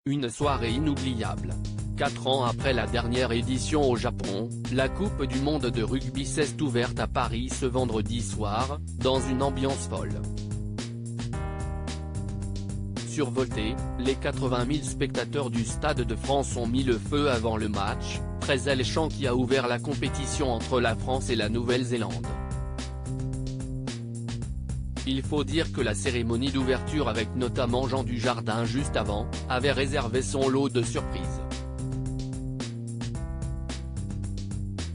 Une soirée inoubliable. 4 ans après la dernière édition au Japon, la Coupe du monde de rugby s'est ouverte à Paris ce vendredi soir, dans une ambiance folle. Survoltés, les 80 000 spectateurs du Stade de France ont mis le feu avant le match, très alléchant qui a ouvert la compétition entre la France et la Nouvelle-Zélande. Il faut dire que la cérémonie d'ouverture avec notamment Jean Dujardin juste avant, avait réservé son lot de surprises.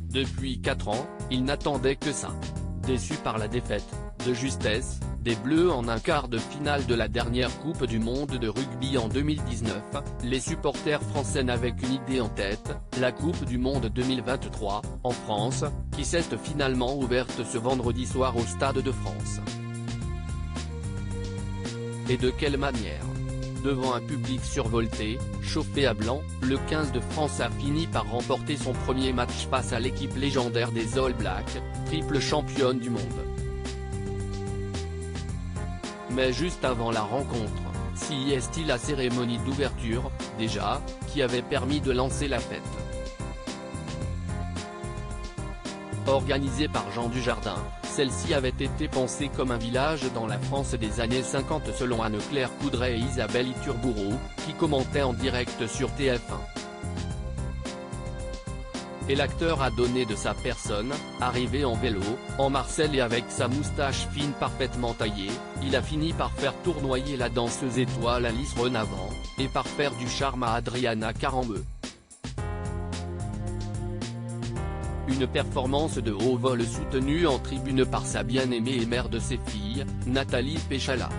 Depuis 4 ans, il n'attendait que ça. Déçu par la défaite, de justesse, des Bleus en un quart de finale de la dernière Coupe du monde de rugby en 2019, les supporters français n'avaient qu'une idée en tête, la Coupe du monde 2023, en France, qui s'est finalement ouverte ce vendredi soir au Stade de France. Et de quelle manière? Devant un public survolté, chauffé à blanc, le 15 de France a fini par remporter son premier match face à l'équipe légendaire des All Blacks, triple championne du monde. Mais juste avant la rencontre, s'y est-il la cérémonie d'ouverture, déjà, qui avait permis de lancer la fête. Organisée par Jean Dujardin, celle-ci avait été pensée comme un village dans la France des années 50 selon Anne-Claire Coudray et Isabelle Iturburu, qui commentaient en direct sur TF1. Et l'acteur a donné de sa personne, arrivé en vélo, en Marcel et avec sa moustache fine parfaitement taillée, il a fini par faire tournoyer la danseuse étoile Alice Renavant, et par faire du charme à Adriana Carambeu. Une performance de haut vol soutenue en tribune par sa bien-aimée et mère de ses filles, Nathalie Péchala.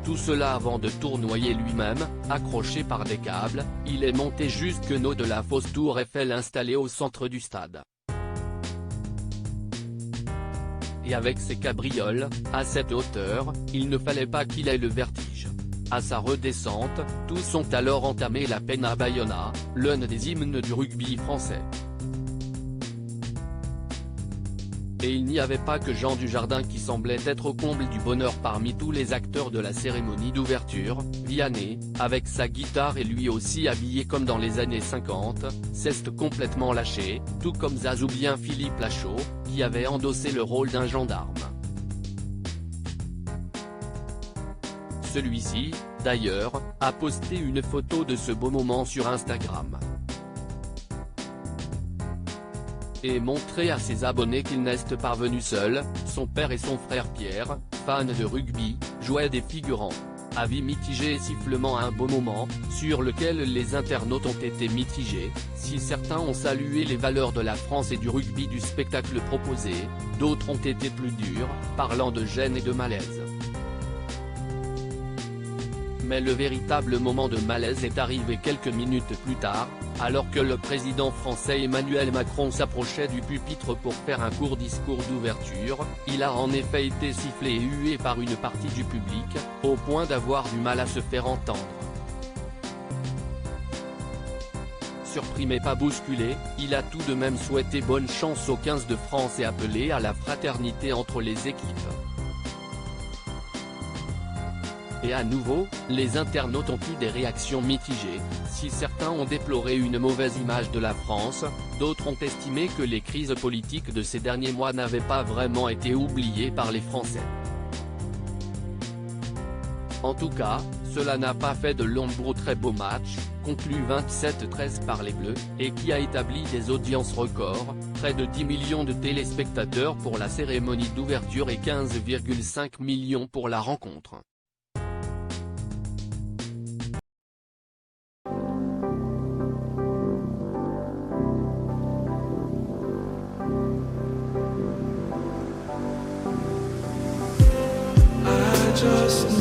Tout cela avant de tournoyer lui-même, accroché par des câbles, il est monté jusqu'en haut de la fausse tour Eiffel installée au centre du stade. Et avec ses cabrioles, à cette hauteur, il ne fallait pas qu'il ait le vertige. À sa redescente, tous ont alors entamé la Pena Baiona, l'un des hymnes du rugby français. Et il n'y avait pas que Jean Dujardin qui semblait être au comble du bonheur parmi tous les acteurs de la cérémonie d'ouverture, Vianney, avec sa guitare et lui aussi habillé comme dans les années 50, s'est complètement lâché, tout comme Zaz ou bien Philippe Lachaud, qui avait endossé le rôle d'un gendarme. Celui-ci, d'ailleurs, a posté une photo de ce beau moment sur Instagram. Et montré à ses abonnés qu'il n'est pas venu seul, son père et son frère Pierre, fans de rugby, jouaient des figurants. Avis mitigé et sifflement à un beau moment, sur lequel les internautes ont été mitigés, si certains ont salué les valeurs de la France et du rugby du spectacle proposé, d'autres ont été plus durs, parlant de gêne et de malaise. Mais le véritable moment de malaise est arrivé quelques minutes plus tard, alors que le président français Emmanuel Macron s'approchait du pupitre pour faire un court discours d'ouverture, il a en effet été sifflé et hué par une partie du public, au point d'avoir du mal à se faire entendre. Surpris mais pas bousculé, il a tout de même souhaité bonne chance au 15 de France et appelé à la fraternité entre les équipes. Et à nouveau, les internautes ont eu des réactions mitigées, si certains ont déploré une mauvaise image de la France, d'autres ont estimé que les crises politiques de ces derniers mois n'avaient pas vraiment été oubliées par les Français. En tout cas, cela n'a pas fait de l'ombre au très beau match, conclu 27-13 par les Bleus, et qui a établi des audiences records, près de 10 millions de téléspectateurs pour la cérémonie d'ouverture et 15,5 millions pour la rencontre. Just